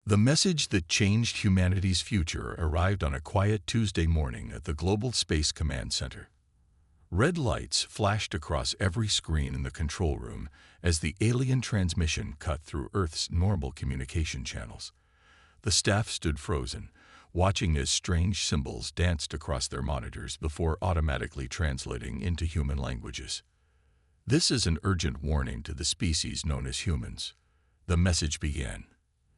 The message that changed humanity's future arrived on a quiet Tuesday morning at the Global Space Command Center. Red lights flashed across every screen in the control room as the alien transmission cut through Earth's normal communication channels. The staff stood frozen, watching as strange symbols danced across their monitors before automatically translating into human languages. "This is an urgent warning to the species known as humans," the message began.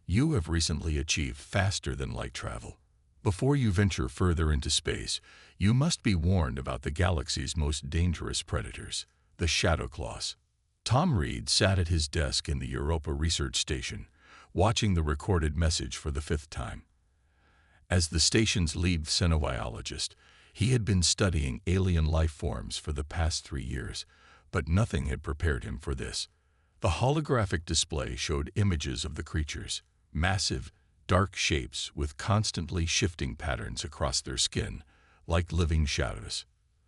"You have recently achieved faster-than-light travel. Before you venture further into space, you must be warned about the galaxy's most dangerous predators, the Shadow Claws." Tom Reed sat at his desk in the Europa Research Station, watching the recorded message for the fifth time. As the station's lead xenobiologist, he had been studying alien life forms for the past 3 years, but nothing had prepared him for this. The holographic display showed images of the creatures, massive, dark shapes with constantly shifting patterns across their skin, like living shadows.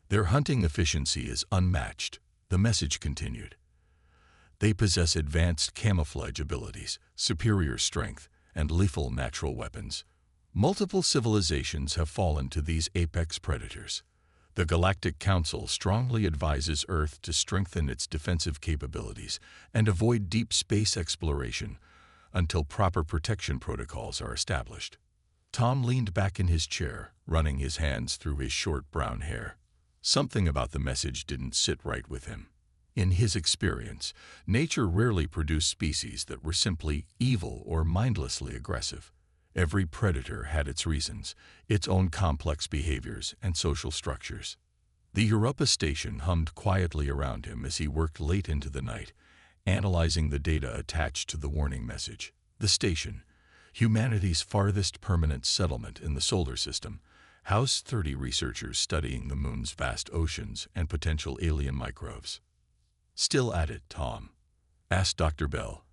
"Their hunting efficiency is unmatched," the message continued. "They possess advanced camouflage abilities, superior strength, and lethal natural weapons. Multiple civilizations have fallen to these apex predators. The Galactic Council strongly advises Earth to strengthen its defensive capabilities and avoid deep space exploration until proper protection protocols are established." Tom leaned back in his chair, running his hands through his short brown hair. Something about the message didn't sit right with him. In his experience, nature rarely produced species that were simply evil or mindlessly aggressive. Every predator had its reasons, its own complex behaviors and social structures. The Europa station hummed quietly around him as he worked late into the night, analyzing the data attached to the warning message. The station, humanity's farthest permanent settlement in the solar system, housed 30 researchers studying the moon's vast oceans and potential alien microbes. "Still at it, Tom?" asked Dr. Bell,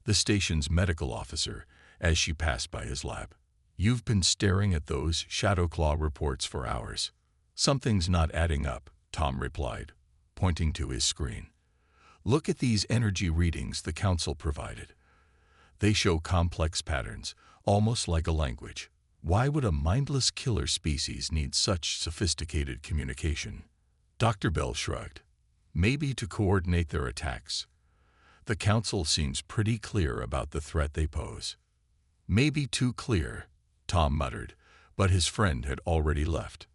the station's medical officer, as she passed by his lab. "You've been staring at those Shadow Claw reports for hours." "Something's not adding up," Tom replied, pointing to his screen. "Look at these energy readings the Council provided. They show complex patterns, almost like a language. Why would a mindless killer species need such sophisticated communication?" Dr. Bell shrugged. "Maybe to coordinate their attacks. The Council seems pretty clear about the threat they pose." "Maybe too clear," Tom muttered, but his friend had already left.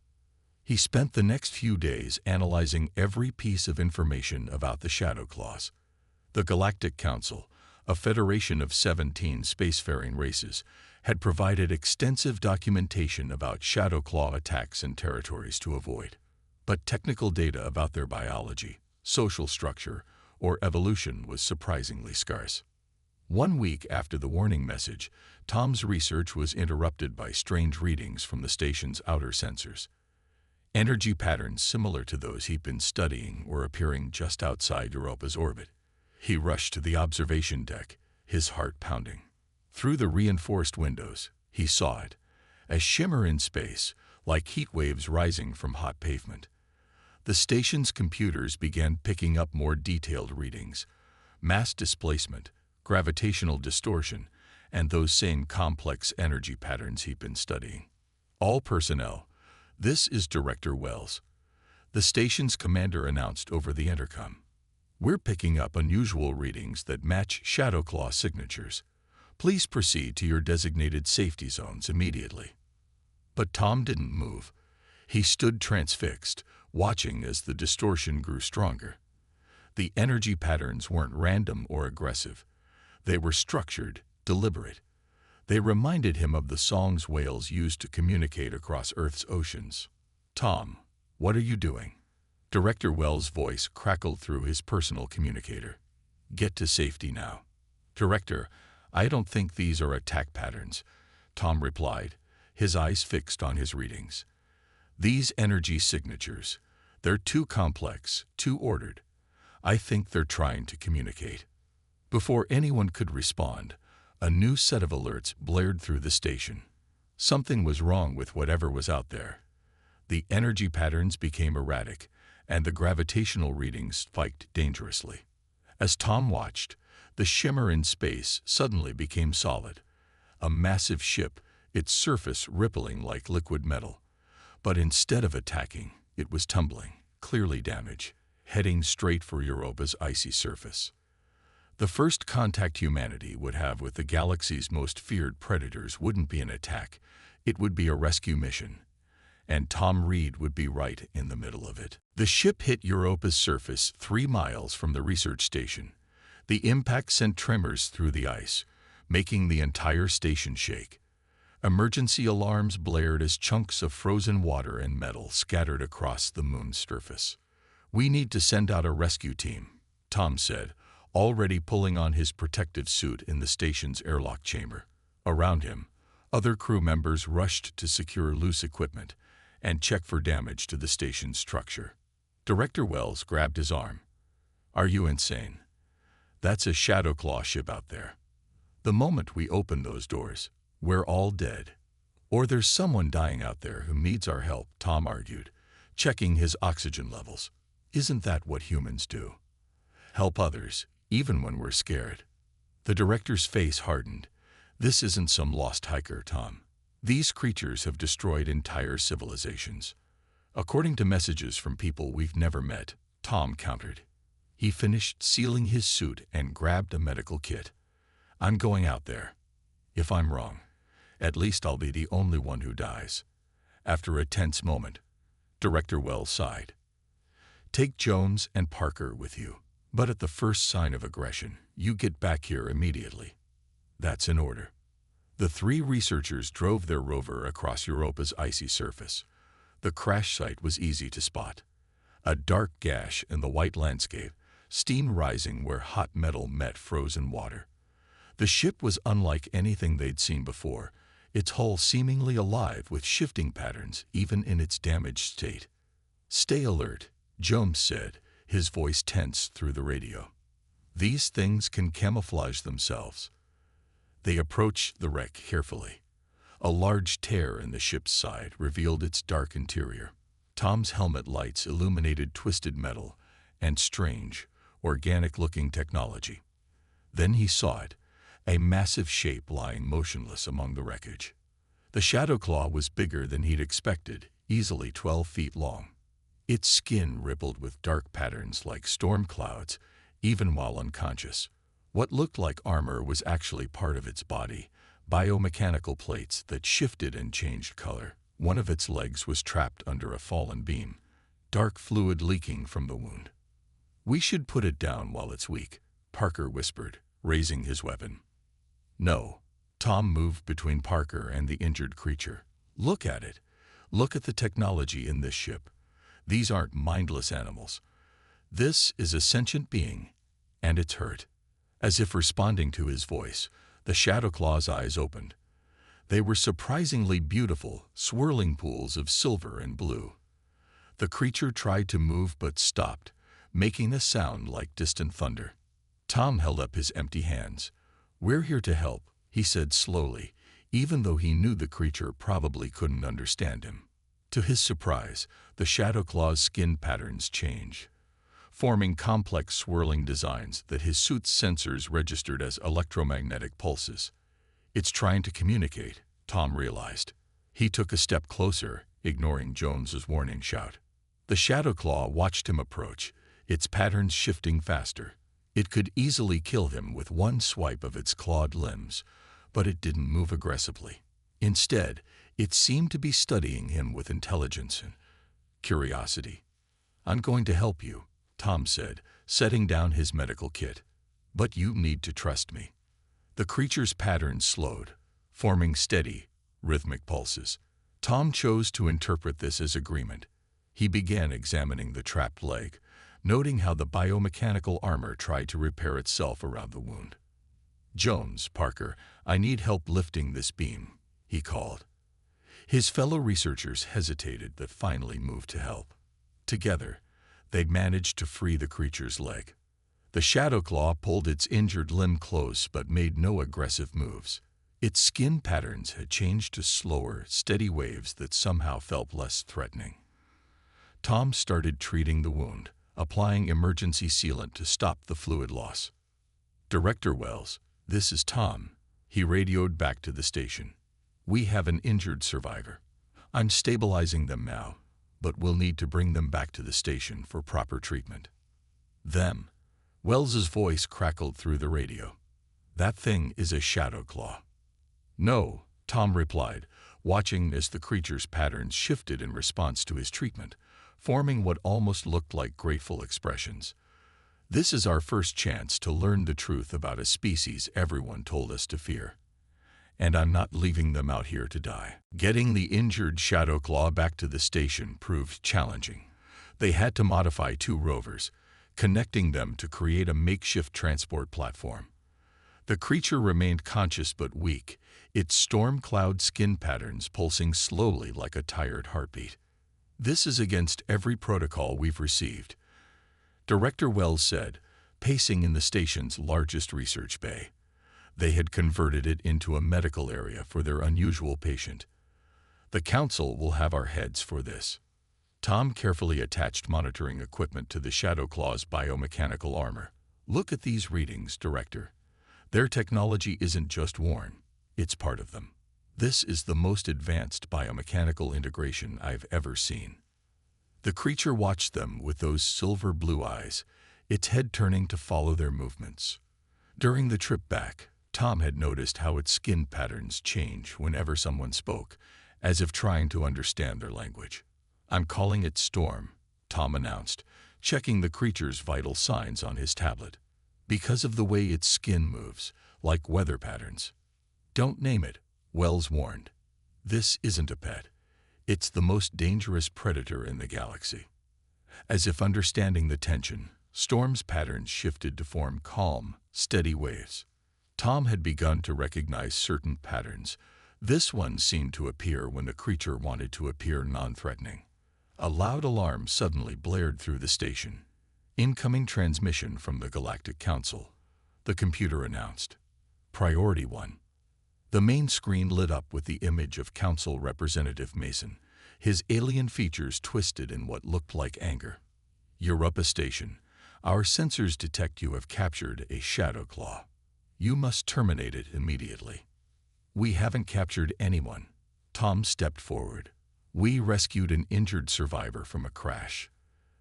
He spent the next few days analyzing every piece of information about the Shadow Claws. The Galactic Council, a federation of 17 spacefaring races, had provided extensive documentation about Shadow Claw attacks and territories to avoid. But technical data about their biology, social structure, or evolution was surprisingly scarce. 1 week after the warning message, Tom's research was interrupted by strange readings from the station's outer sensors. Energy patterns similar to those he'd been studying were appearing just outside Europa's orbit. He rushed to the observation deck, his heart pounding. Through the reinforced windows, he saw it, a shimmer in space, like heat waves rising from hot pavement. The station's computers began picking up more detailed readings: mass displacement, gravitational distortion, and those same complex energy patterns he'd been studying. "All personnel, this is Director Wells," the station's commander announced over the intercom. "We're picking up unusual readings that match Shadow Claw signatures. Please proceed to your designated safety zones immediately." But Tom didn't move. He stood transfixed, watching as the distortion grew stronger. The energy patterns weren't random or aggressive. They were structured, deliberate. They reminded him of the songs whales used to communicate across Earth's oceans. "Tom, what are you doing?" Director Wells' voice crackled through his personal communicator. "Get to safety now." "Director, I don't think these are attack patterns," Tom replied, his eyes fixed on his readings. "These energy signatures, they're too complex, too ordered. I think they're trying to communicate." Before anyone could respond, a new set of alerts blared through the station. Something was wrong with whatever was out there. The energy patterns became erratic, and the gravitational readings spiked dangerously. As Tom watched, the shimmer in space suddenly became solid, a massive ship, its surface rippling like liquid metal. But instead of attacking, it was tumbling, clearly damaged, heading straight for Europa's icy surface. The first contact humanity would have with the galaxy's most feared predators wouldn't be an attack, it would be a rescue mission. And Tom Reed would be right in the middle of it. The ship hit Europa's surface 3 miles from the research station. The impact sent tremors through the ice, making the entire station shake. Emergency alarms blared as chunks of frozen water and metal scattered across the moon's surface. "We need to send out a rescue team," Tom said, already pulling on his protective suit in the station's airlock chamber. Around him, other crew members rushed to secure loose equipment and check for damage to the station's structure. Director Wells grabbed his arm. "Are you insane? That's a Shadowclaw ship out there. The moment we open those doors, we're all dead. Or there's someone dying out there who needs our help," Tom argued, checking his oxygen levels. "Isn't that what humans do? Help others, even when we're scared." The director's face hardened. "This isn't some lost hiker, Tom. These creatures have destroyed entire civilizations. According to messages from people we've never met," Tom countered. He finished sealing his suit and grabbed a medical kit. "I'm going out there. If I'm wrong, at least I'll be the only one who dies." After a tense moment, Director Wells sighed. "Take Jones and Parker with you, but at the first sign of aggression, you get back here immediately." "That's an order." The 3 researchers drove their rover across Europa's icy surface. The crash site was easy to spot. A dark gash in the white landscape, steam rising where hot metal met frozen water. The ship was unlike anything they'd seen before, its hull seemingly alive with shifting patterns even in its damaged state. "Stay alert," Jones said, his voice tense through the radio. "These things can camouflage themselves." They approached the wreck carefully. A large tear in the ship's side revealed its dark interior. Tom's helmet lights illuminated twisted metal and strange, organic-looking technology. Then he saw it, a massive shape lying motionless among the wreckage. The Shadowclaw was bigger than he'd expected, easily 12 feet long. Its skin rippled with dark patterns like storm clouds, even while unconscious. What looked like armor was actually part of its body, biomechanical plates that shifted and changed color. One of its legs was trapped under a fallen beam, dark fluid leaking from the wound. "We should put it down while it's weak," Parker whispered, raising his weapon. "No." Tom moved between Parker and the injured creature. "Look at it. Look at the technology in this ship. These aren't mindless animals. This is a sentient being, and it's hurt." As if responding to his voice, the Shadowclaw's eyes opened. They were surprisingly beautiful, swirling pools of silver and blue. The creature tried to move but stopped, making a sound like distant thunder. Tom held up his empty hands. "We're here to help," he said slowly, even though he knew the creature probably couldn't understand him. To his surprise, the Shadowclaw's skin patterns changed, forming complex swirling designs that his suit's sensors registered as electromagnetic pulses. "It's trying to communicate," Tom realized. He took a step closer, ignoring Jones's warning shout. The Shadowclaw watched him approach, its patterns shifting faster. It could easily kill him with one swipe of its clawed limbs, but it didn't move aggressively. Instead, it seemed to be studying him with intelligence and curiosity. "I'm going to help you," Tom said, setting down his medical kit. "But you need to trust me." The creature's patterns slowed, forming steady, rhythmic pulses. Tom chose to interpret this as agreement. He began examining the trapped leg, noting how the biomechanical armor tried to repair itself around the wound. "Jones, Parker, I need help lifting this beam," he called. His fellow researchers hesitated but finally moved to help. Together, they managed to free the creature's leg. The Shadowclaw pulled its injured limb close but made no aggressive moves. Its skin patterns had changed to slower, steady waves that somehow felt less threatening. Tom started treating the wound, applying emergency sealant to stop the fluid loss. "Director Wells, this is Tom," He radioed back to the station. "We have an injured survivor. I'm stabilizing them now, but we'll need to bring them back to the station for proper treatment." "Them?" Wells's voice crackled through the radio. "That thing is a shadow claw." "No," Tom replied, watching as the creature's patterns shifted in response to his treatment, forming what almost looked like grateful expressions. "This is our first chance to learn the truth about a species everyone told us to fear. And I'm not leaving them out here to die." Getting the injured shadow claw back to the station proved challenging. They had to modify 2 rovers, connecting them to create a makeshift transport platform. The creature remained conscious but weak, its storm cloud skin patterns pulsing slowly like a tired heartbeat. "This is against every protocol we've received," Director Wells said, pacing in the station's largest research bay. They had converted it into a medical area for their unusual patient. "The Council will have our heads for this." Tom carefully attached monitoring equipment to the Shadow Claw's biomechanical armor. "Look at these readings, Director. Their technology isn't just worn, it's part of them. This is the most advanced biomechanical integration I've ever seen." The creature watched them with those silver blue eyes, its head turning to follow their movements. During the trip back, Tom had noticed how its skin patterns change whenever someone spoke, as if trying to understand their language. "I'm calling it Storm," Tom announced, checking the creature's vital signs on his tablet. "Because of the way its skin moves, like weather patterns." "Don't name it," Wells warned. "This isn't a pet. It's the most dangerous predator in the galaxy." As if understanding the tension, Storm's patterns shifted to form calm, steady waves. Tom had begun to recognize certain patterns. This one seemed to appear when the creature wanted to appear non-threatening. A loud alarm suddenly blared through the station. "Incoming transmission from the Galactic Council," the computer announced. "Priority 1. The main screen lit up with the image of Council Representative Mason, his alien features twisted in what looked like anger. "Europa Station, our sensors detect you have captured a Shadow Claw. You must terminate it immediately." "We haven't captured anyone." Tom stepped forward. "We rescued an injured survivor from a crash.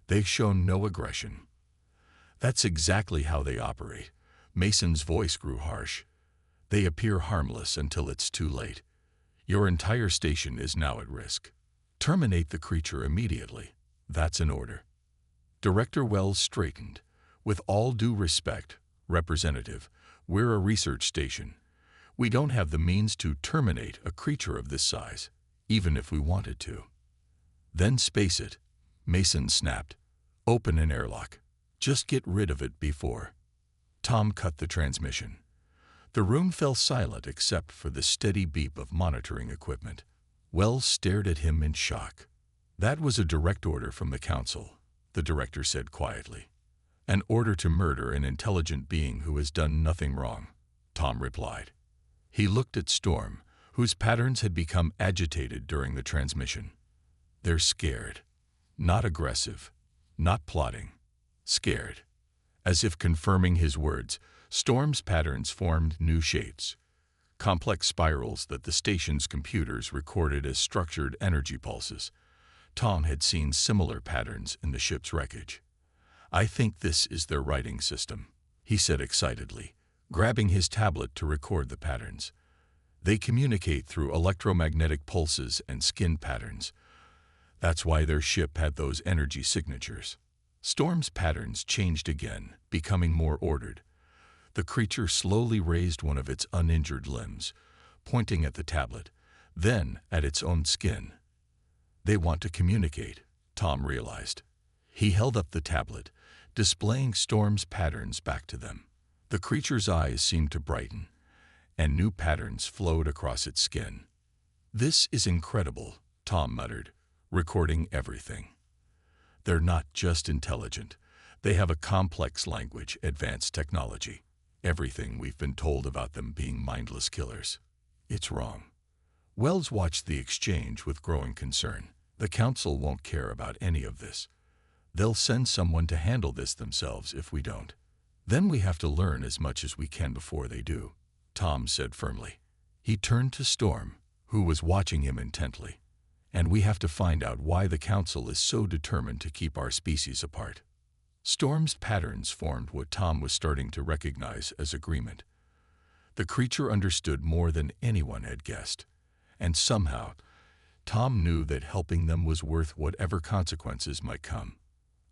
They've shown no aggression." "That's exactly how they operate." Mason's voice grew harsh. "They appear harmless until it's too late. Your entire station is now at risk. Terminate the creature immediately. That's an order." Director Wells straightened. "With all due respect, Representative, we're a research station. We don't have the means to terminate a creature of this size, even if we wanted to." "Then space it," Mason snapped. "Open an airlock. Just get rid of it before." Tom cut the transmission. The room fell silent except for the steady beep of monitoring equipment. Wells stared at him in shock. "That was a direct order from the Council," the director said quietly. "An order to murder an intelligent being who has done nothing wrong," Tom replied. He looked at Storm, whose patterns had become agitated during the transmission. "They're scared. Not aggressive. Not plotting. Scared." As if confirming his words, Storm's patterns formed new shapes. Complex spirals that the station's computers recorded as structured energy pulses. Tom had seen similar patterns in the ship's wreckage. "I think this is their writing system," he said excitedly, grabbing his tablet to record the patterns. "They communicate through electromagnetic pulses and skin patterns. That's why their ship had those energy signatures." Storm's patterns changed again, becoming more ordered. The creature slowly raised one of its uninjured limbs, pointing at the tablet, then at its own skin. "They want to communicate," Tom realized. He held up the tablet, displaying Storm's patterns back to them. The creature's eyes seemed to brighten, and new patterns flowed across its skin. "This is incredible," Tom muttered, recording everything. "They're not just intelligent. They have a complex language, advanced technology. Everything we've been told about them being mindless killers. It's wrong." Wells watched the exchange with growing concern. "The Council won't care about any of this. They'll send someone to handle this themselves if we don't. Then we have to learn as much as we can before they do." Tom said firmly. He turned to Storm, who was watching him intently. And we have to find out why the Council is so determined to keep our species apart. Storm's patterns formed what Tom was starting to recognize as agreement. The creature understood more than anyone had guessed, and somehow, Tom knew that helping them was worth whatever consequences might come.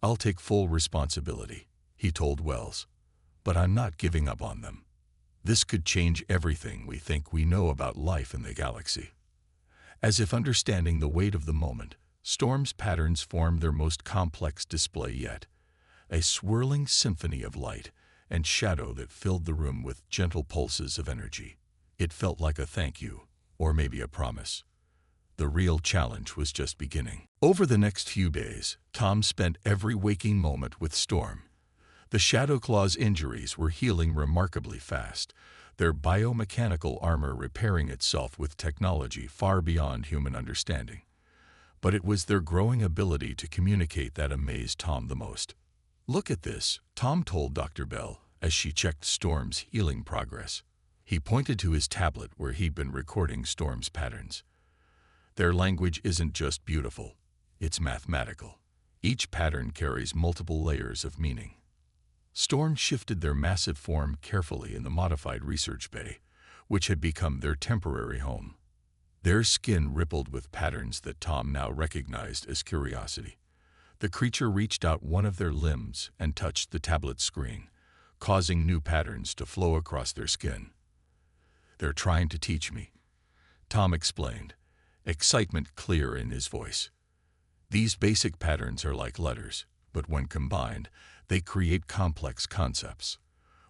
"I'll take full responsibility," he told Wells, "but I'm not giving up on them. This could change everything we think we know about life in the galaxy." As if understanding the weight of the moment, Storm's patterns formed their most complex display yet, a swirling symphony of light and shadow that filled the room with gentle pulses of energy. It felt like a thank you, or maybe a promise. The real challenge was just beginning. Over the next few days, Tom spent every waking moment with Storm. The Shadow Claw's injuries were healing remarkably fast, their biomechanical armor repairing itself with technology far beyond human understanding. But it was their growing ability to communicate that amazed Tom the most. "Look at this," Tom told Dr. Bell as she checked Storm's healing progress. He pointed to his tablet where he'd been recording Storm's patterns. "Their language isn't just beautiful, it's mathematical. Each pattern carries multiple layers of meaning." Storm shifted their massive form carefully in the modified research bay, which had become their temporary home. Their skin rippled with patterns that Tom now recognized as curiosity. The creature reached out one of their limbs and touched the tablet screen, causing new patterns to flow across their skin. "They're trying to teach me," Tom explained, excitement clear in his voice. "These basic patterns are like letters, but when combined, they create complex concepts.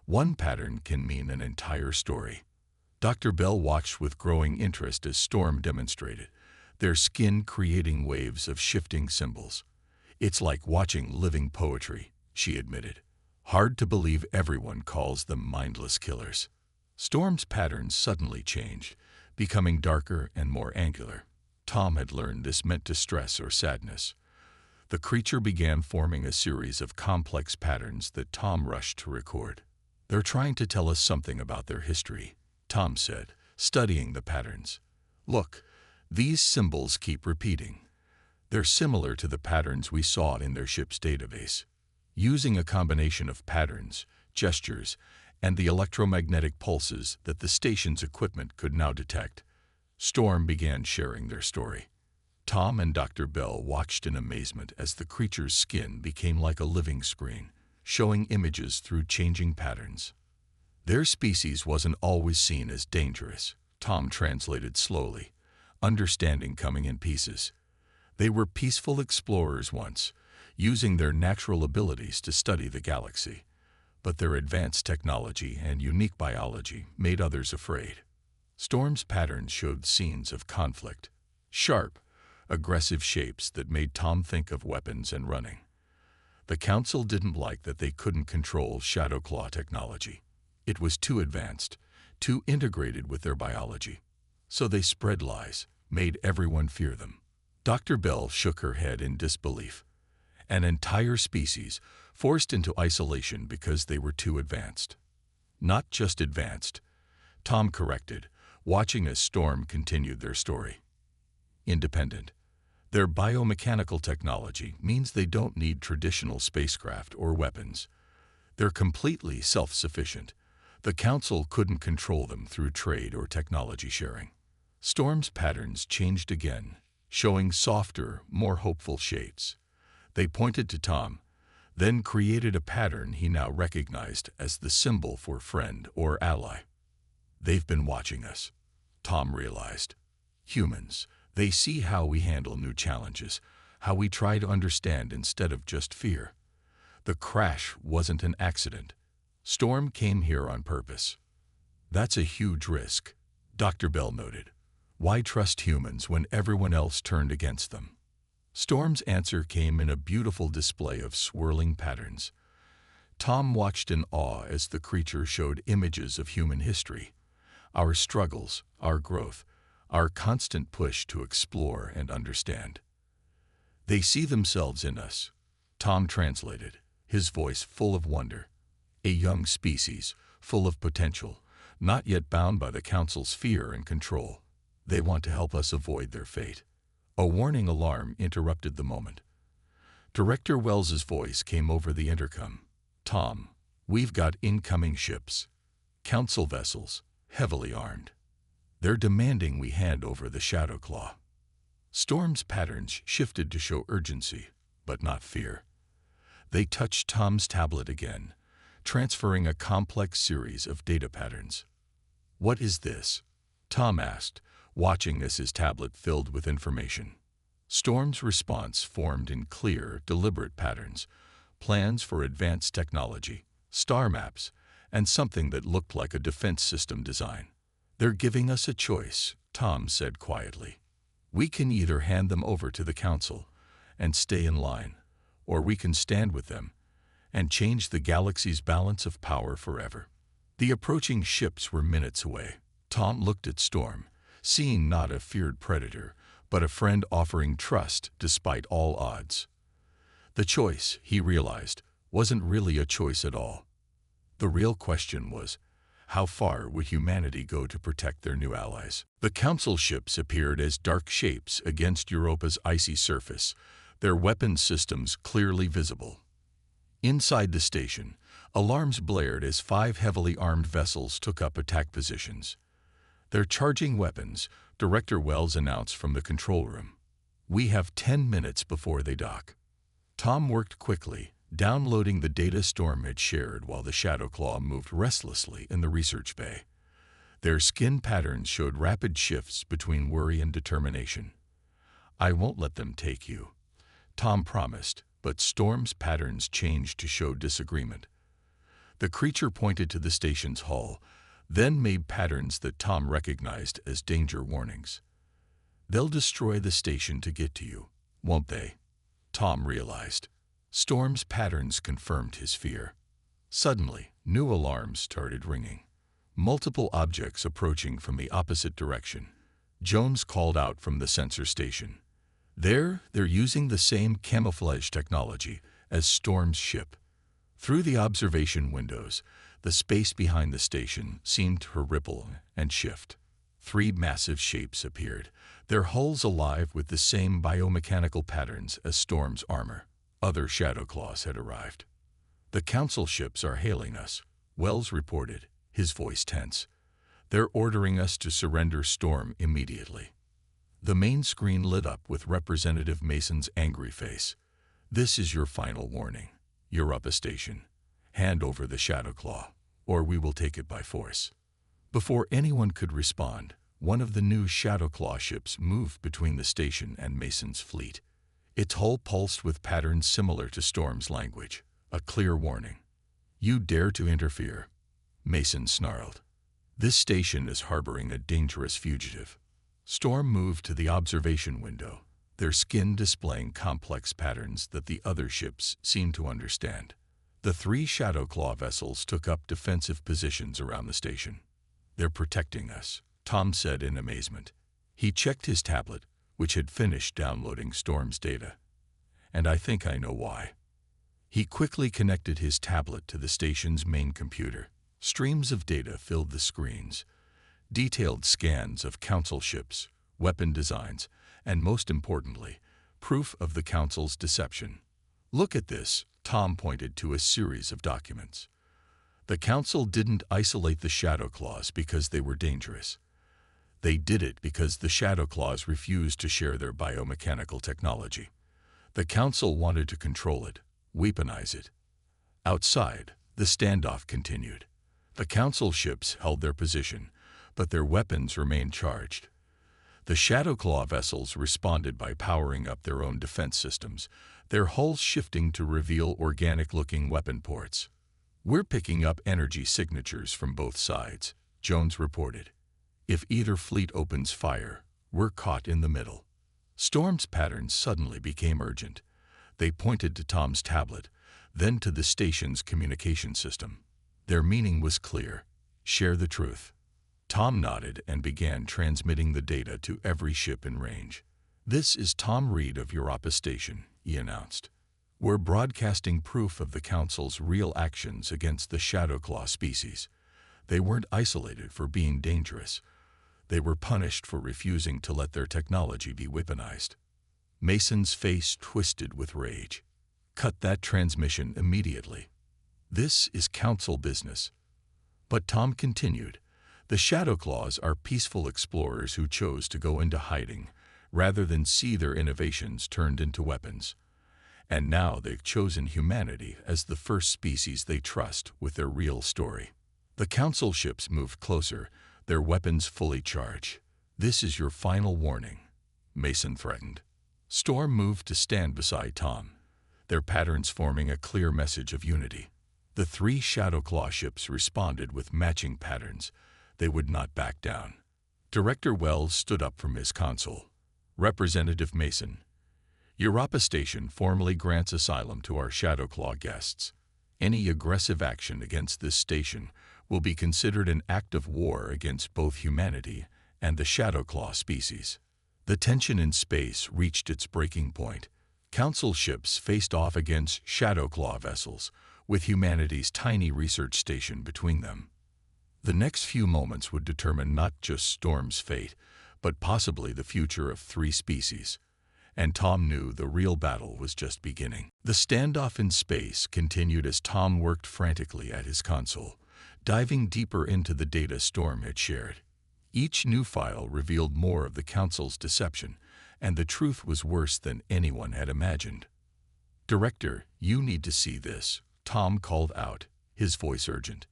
One pattern can mean an entire story." Dr. Bell watched with growing interest as Storm demonstrated, their skin creating waves of shifting symbols. "It's like watching living poetry," she admitted. "Hard to believe everyone calls them mindless killers." Storm's patterns suddenly changed, becoming darker and more angular. Tom had learned this meant distress or sadness. The creature began forming a series of complex patterns that Tom rushed to record. "They're trying to tell us something about their history," Tom said, studying the patterns. "Look, these symbols keep repeating. They're similar to the patterns we saw in their ship's database." Using a combination of patterns, gestures, and the electromagnetic pulses that the station's equipment could now detect, Storm began sharing their story. Tom and Dr. Bell watched in amazement as the creature's skin became like a living screen, showing images through changing patterns. "Their species wasn't always seen as dangerous," Tom translated slowly, understanding coming in pieces. "They were peaceful explorers once, using their natural abilities to study the galaxy. But their advanced technology and unique biology made others afraid." Storm's patterns showed scenes of conflict, sharp, aggressive shapes that made Tom think of weapons and running. The Council didn't like that they couldn't control Shadow Claw technology. It was too advanced, too integrated with their biology. So they spread lies, made everyone fear them. Dr. Bell shook her head in disbelief. An entire species forced into isolation because they were too advanced. "Not just advanced," Tom corrected, watching as Storm continued their story. "Independent. Their biomechanical technology means they don't need traditional spacecraft or weapons. They're completely self-sufficient. The Council couldn't control them through trade or technology sharing." Storm's patterns changed again, showing softer, more hopeful shades. They pointed to Tom, then created a pattern he now recognized as the symbol for friend or ally. "They've been watching us," Tom realized. "Humans, they see how we handle new challenges, how we try to understand instead of just fear. The crash wasn't an accident. Storm came here on purpose." "That's a huge risk," Dr. Bell noted. "Why trust humans when everyone else turned against them?" Storm's answer came in a beautiful display of swirling patterns. Tom watched in awe as the creature showed images of human history, our struggles, our growth, our constant push to explore and understand. "They see themselves in us," Tom translated, his voice full of wonder. "A young species, full of potential, not yet bound by the Council's fear and control. They want to help us avoid their fate. A warning alarm interrupted the moment. Director Wells's voice came over the intercom. Tom, we've got incoming ships. Council vessels, heavily armed. They're demanding we hand over the Shadow Claw. Storm's patterns shifted to show urgency, but not fear. They touched Tom's tablet again, transferring a complex series of data patterns. What is this? Tom asked, watching as his tablet filled with information. Storm's response formed in clear, deliberate patterns, plans for advanced technology, star maps, and something that looked like a defense system design. They're giving us a choice, Tom said quietly. We can either hand them over to the Council and stay in line, or we can stand with them and change the galaxy's balance of power forever. The approaching ships were minutes away. Tom looked at Storm, seeing not a feared predator, but a friend offering trust despite all odds. The choice, he realized, wasn't really a choice at all. The real question was, how far would humanity go to protect their new allies? The Council ships appeared as dark shapes against Europa's icy surface, their weapon systems clearly visible. Inside the station, alarms blared as 5 heavily armed vessels took up attack positions. They're charging weapons, Director Wells announced from the control room. We have 10 minutes before they dock. Tom worked quickly, downloading the data Storm had shared while the Shadow Claw moved restlessly in the research bay. Their skin patterns showed rapid shifts between worry and determination. I won't let them take you, Tom promised, but Storm's patterns changed to show disagreement. The creature pointed to the station's hull, then made patterns that Tom recognized as danger warnings. They'll destroy the station to get to you, won't they? Tom realized. Storm's patterns confirmed his fear. Suddenly, new alarms started ringing. Multiple objects approaching from the opposite direction. Jones called out from the sensor station. They're using the same camouflage technology as Storm's ship. Through the observation windows, the space behind the station seemed to ripple and shift. 3 massive shapes appeared, their hulls alive with the same biomechanical patterns as Storm's armor. Other Shadow Claws had arrived. The Council ships are hailing us, Wells reported, his voice tense. They're ordering us to surrender Storm immediately. The main screen lit up with Representative Mason's angry face. This is your final warning. Europa Station. Hand over the Shadow Claw, or we will take it by force. Before anyone could respond, one of the new Shadow Claw ships moved between the station and Mason's fleet. Its hull pulsed with patterns similar to Storm's language, a clear warning. You dare to interfere, Mason snarled. This station is harboring a dangerous fugitive. Storm moved to the observation window, their skin displaying complex patterns that the other ships seemed to understand. The 3 Shadow Claw vessels took up defensive positions around the station. They're protecting us, Tom said in amazement. He checked his tablet, which had finished downloading Storm's data. And I think I know why. He quickly connected his tablet to the station's main computer. Streams of data filled the screens. Detailed scans of Council ships, weapon designs, and most importantly, proof of the Council's deception. Look at this, Tom pointed to a series of documents. The Council didn't isolate the Shadow Claws because they were dangerous. They did it because the Shadow Claws refused to share their biomechanical technology. The Council wanted to control it, weaponize it. Outside, the standoff continued. The Council ships held their position, but their weapons remained charged. The Shadow Claw vessels responded by powering up their own defense systems, their hulls shifting to reveal organic-looking weapon ports. We're picking up energy signatures from both sides, Jones reported. If either fleet opens fire, we're caught in the middle. Storm's patterns suddenly became urgent. They pointed to Tom's tablet, then to the station's communication system. Their meaning was clear. Share the truth. Tom nodded and began transmitting the data to every ship in range. This is Tom Reed of Europa Station, he announced. We're broadcasting proof of the Council's real actions against the Shadow Claw species. They weren't isolated for being dangerous. They were punished for refusing to let their technology be weaponized. Mason's face twisted with rage. Cut that transmission immediately. This is council business. But Tom continued. The Shadow Claws are peaceful explorers who chose to go into hiding rather than see their innovations turned into weapons. And now they've chosen humanity as the first species they trust with their real story. The council ships moved closer, their weapons fully charged. This is your final warning, Mason threatened. Storm moved to stand beside Tom, their patterns forming a clear message of unity. The 3 Shadow Claw ships responded with matching patterns. They would not back down. Director Wells stood up from his console. Representative Mason, Europa Station formally grants asylum to our Shadow Claw guests. Any aggressive action against this station will be considered an act of war against both humanity and the Shadow Claw species. The tension in space reached its breaking point. Council ships faced off against Shadow Claw vessels, with humanity's tiny research station between them. The next few moments would determine not just Storm's fate, but possibly the future of 3 species. And Tom knew the real battle was just beginning. The standoff in space continued as Tom worked frantically at his console, diving deeper into the data Storm had shared. Each new file revealed more of the Council's deception, and the truth was worse than anyone had imagined. Director, you need to see this, Tom called out, his voice urgent.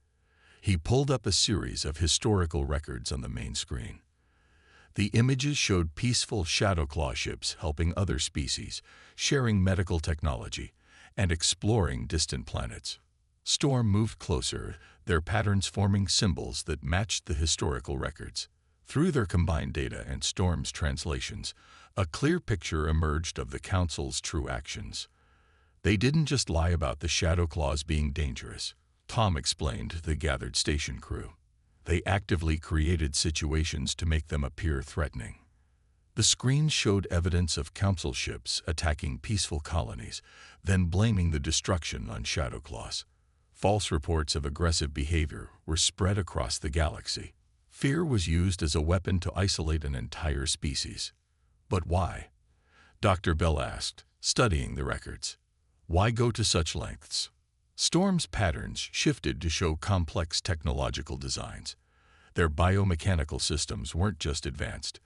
He pulled up a series of historical records on the main screen. The images showed peaceful Shadow Claw ships helping other species, sharing medical technology, and exploring distant planets. Storm moved closer, their patterns forming symbols that matched the historical records. Through their combined data and Storm's translations, a clear picture emerged of the Council's true actions. They didn't just lie about the Shadow Claws being dangerous, Tom explained to the gathered station crew. They actively created situations to make them appear threatening. The screens showed evidence of council ships attacking peaceful colonies, then blaming the destruction on Shadow Claws. False reports of aggressive behavior were spread across the galaxy. Fear was used as a weapon to isolate an entire species. But why? Dr. Bell asked, studying the records. Why go to such lengths? Storm's patterns shifted to show complex technological designs. Their biomechanical systems weren't just advanced,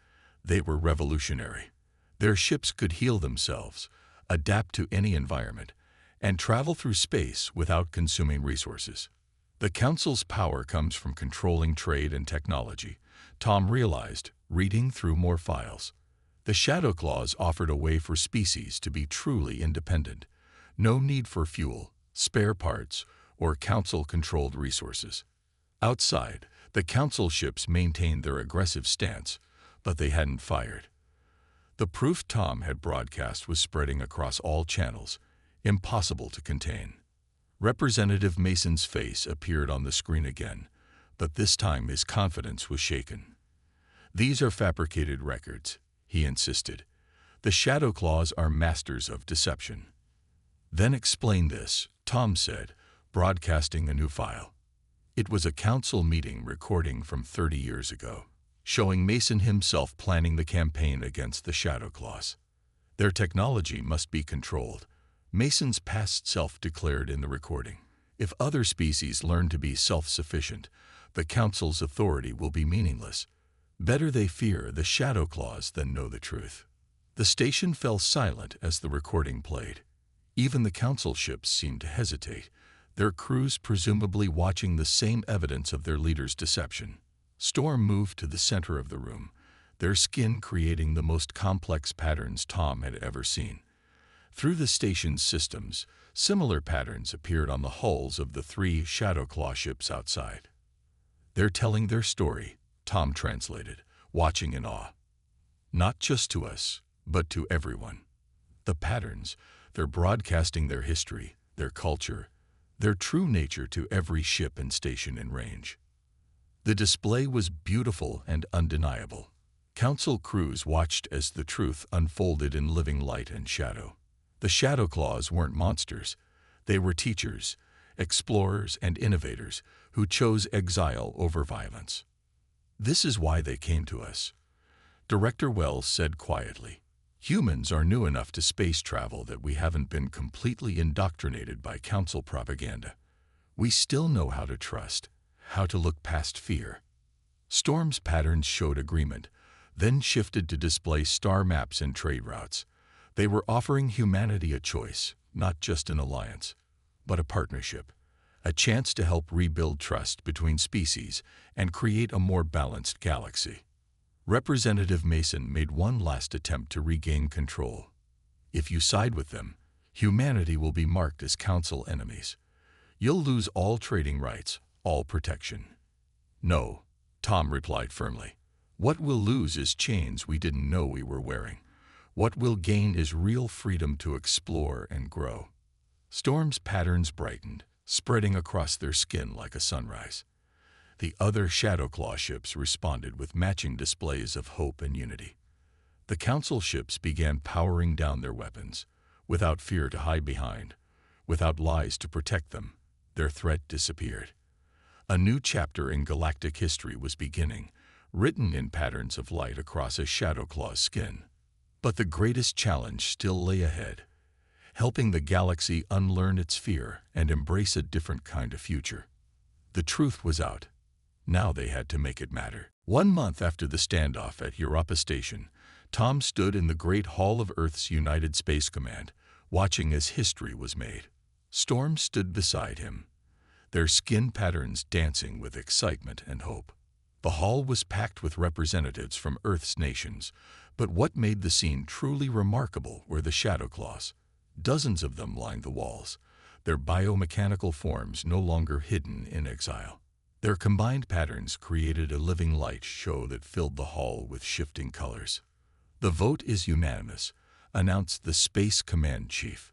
they were revolutionary. Their ships could heal themselves, adapt to any environment, and travel through space without consuming resources. The Council's power comes from controlling trade and technology, Tom realized, reading through more files. The Shadow Claws offered a way for species to be truly independent. No need for fuel, spare parts, or Council-controlled resources. Outside, the Council ships maintained their aggressive stance, but they hadn't fired. The proof Tom had broadcast was spreading across all channels, impossible to contain. Representative Mason's face appeared on the screen again, but this time his confidence was shaken. These are fabricated records, he insisted. The Shadow Claws are masters of deception. Then explain this, Tom said, broadcasting a new file. It was a council meeting recording from 30 years ago, showing Mason himself planning the campaign against the Shadow Claws. Their technology must be controlled, Mason's past self declared in the recording. If other species learn to be self-sufficient, the Council's authority will be meaningless. Better they fear the Shadow Claws than know the truth. The station fell silent as the recording played. Even the Council ships seemed to hesitate, their crews presumably watching the same evidence of their leader's deception. Storm moved to the center of the room, their skin creating the most complex patterns Tom had ever seen. Through the station's systems, similar patterns appeared on the hulls of the 3 Shadow Claw ships outside. They're telling their story, Tom translated, watching in awe. Not just to us, but to everyone. The patterns, they're broadcasting their history, their culture, their true nature to every ship and station in range. The display was beautiful and undeniable. Council crews watched as the truth unfolded in living light and shadow. The Shadow Claws weren't monsters. They were teachers, explorers and innovators who chose exile over violence. This is why they came to us. Director Wells said quietly, "Humans are new enough to space travel that we haven't been completely indoctrinated by council propaganda. We still know how to trust, how to look past fear." Storm's patterns showed agreement, then shifted to display star maps and trade routes. They were offering humanity a choice, not just an alliance, but a partnership, a chance to help rebuild trust between species and create a more balanced galaxy. Representative Mason made one last attempt to regain control. "If you side with them, humanity will be marked as council enemies. You'll lose all trading rights, all protection." "No," Tom replied firmly. "What we'll lose is chains we didn't know we were wearing. What we'll gain is real freedom to explore and grow." Storm's patterns brightened, spreading across their skin like a sunrise. The other Shadowclaw ships responded with matching displays of hope and unity. The Council ships began powering down their weapons, without fear to hide behind, without lies to protect them. Their threat disappeared. A new chapter in galactic history was beginning, written in patterns of light across a Shadowclaw's skin. But the greatest challenge still lay ahead, helping the galaxy unlearn its fear and embrace a different kind of future. The truth was out. Now they had to make it matter. 1 month after the standoff at Europa Station, Tom stood in the Great Hall of Earth's United Space Command, watching as history was made. Storm stood beside him, their skin patterns dancing with excitement and hope. The hall was packed with representatives from Earth's nations, but what made the scene truly remarkable were the Shadowclaws. Dozens of them lined the walls, their biomechanical forms no longer hidden in exile. Their combined patterns created a living light show that filled the hall with shifting colors. "The vote is unanimous," announced the Space Command Chief.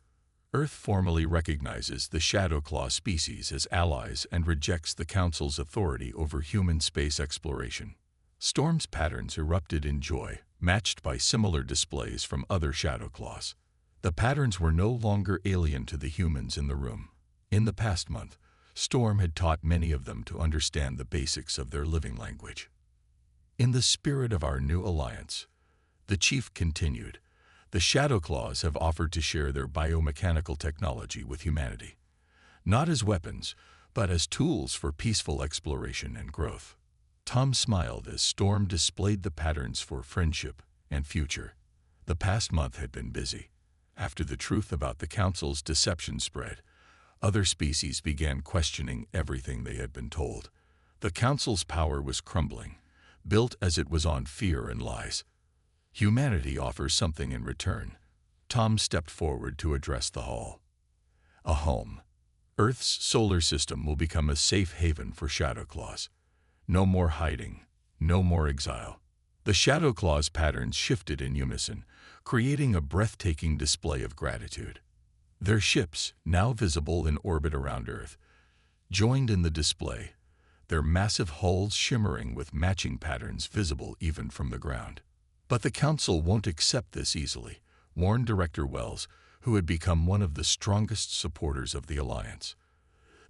"Earth formally recognizes the Shadowclaw species as allies and rejects the Council's authority over human space exploration." Storm's patterns erupted in joy, matched by similar displays from other Shadowclaws. The patterns were no longer alien to the humans in the room. In the past month, Storm had taught many of them to understand the basics of their living language. "In the spirit of our new alliance," the chief continued, "the Shadowclaws have offered to share their biomechanical technology with humanity, not as weapons, but as tools for peaceful exploration and growth." Tom smiled as Storm displayed the patterns for friendship and future. The past month had been busy. After the truth about the Council's deception spread, other species began questioning everything they had been told. The Council's power was crumbling, built as it was on fear and lies. Humanity offers something in return. Tom stepped forward to address the hall. "A home. Earth's solar system will become a safe haven for Shadowclaws. No more hiding, no more exile." The Shadowclaw's patterns shifted in unison, creating a breathtaking display of gratitude. Their ships, now visible in orbit around Earth, joined in the display, their massive hulls shimmering with matching patterns visible even from the ground. "But the Council won't accept this easily," warned Director Wells, who had become one of the strongest supporters of the Alliance.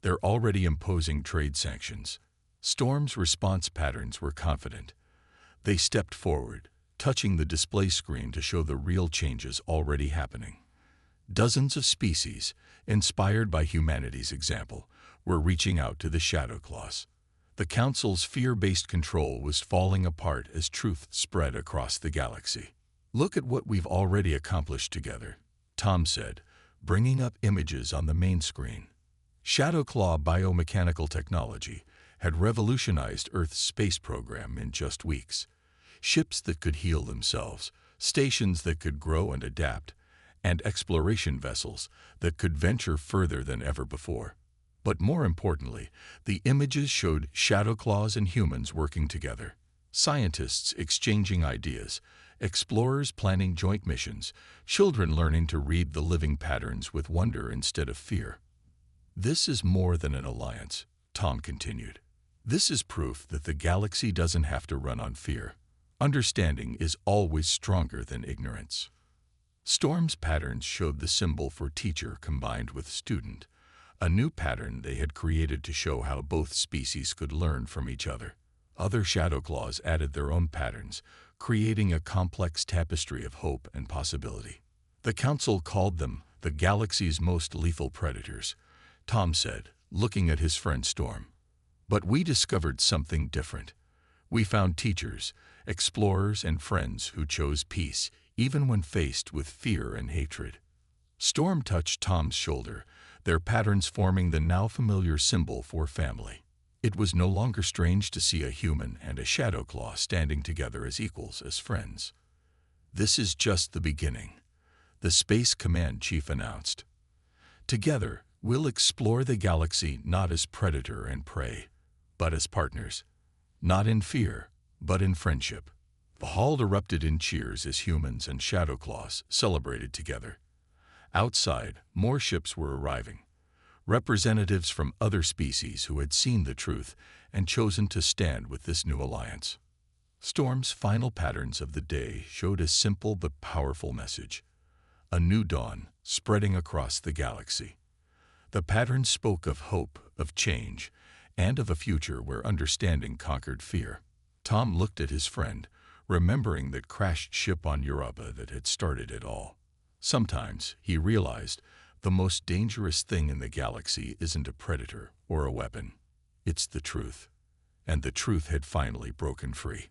"They're already imposing trade sanctions." Storm's response patterns were confident. They stepped forward, touching the display screen to show the real changes already happening. Dozens of species, inspired by humanity's example, were reaching out to the Shadowclaws. The Council's fear-based control was falling apart as truth spread across the galaxy. "Look at what we've already accomplished together," Tom said, bringing up images on the main screen. Shadowclaw biomechanical technology had revolutionized Earth's space program in just weeks. Ships that could heal themselves, stations that could grow and adapt, and exploration vessels that could venture further than ever before. But more importantly, the images showed Shadowclaws and humans working together, scientists exchanging ideas, explorers planning joint missions, children learning to read the living patterns with wonder instead of fear. "This is more than an alliance," Tom continued. "This is proof that the galaxy doesn't have to run on fear. Understanding is always stronger than ignorance." Storm's patterns showed the symbol for teacher combined with student, a new pattern they had created to show how both species could learn from each other. Other Shadowclaws added their own patterns, creating a complex tapestry of hope and possibility. The Council called them the galaxy's most lethal predators, Tom said, looking at his friend Storm. But we discovered something different. We found teachers, explorers, and friends who chose peace, even when faced with fear and hatred. Storm touched Tom's shoulder, their patterns forming the now familiar symbol for family. It was no longer strange to see a human and a Shadowclaw standing together as equals, as friends. "This is just the beginning," the Space Command Chief announced. "Together, we'll explore the galaxy not as predator and prey, but as partners. Not in fear, but in friendship." The hall erupted in cheers as humans and Shadowclaws celebrated together. Outside, more ships were arriving. Representatives from other species who had seen the truth and chosen to stand with this new alliance. Storm's final patterns of the day showed a simple but powerful message: a new dawn spreading across the galaxy. The patterns spoke of hope, of change, and of a future where understanding conquered fear. Tom looked at his friend, remembering that crashed ship on Europa that had started it all. Sometimes, he realized, the most dangerous thing in the galaxy isn't a predator or a weapon. It's the truth. And the truth had finally broken free.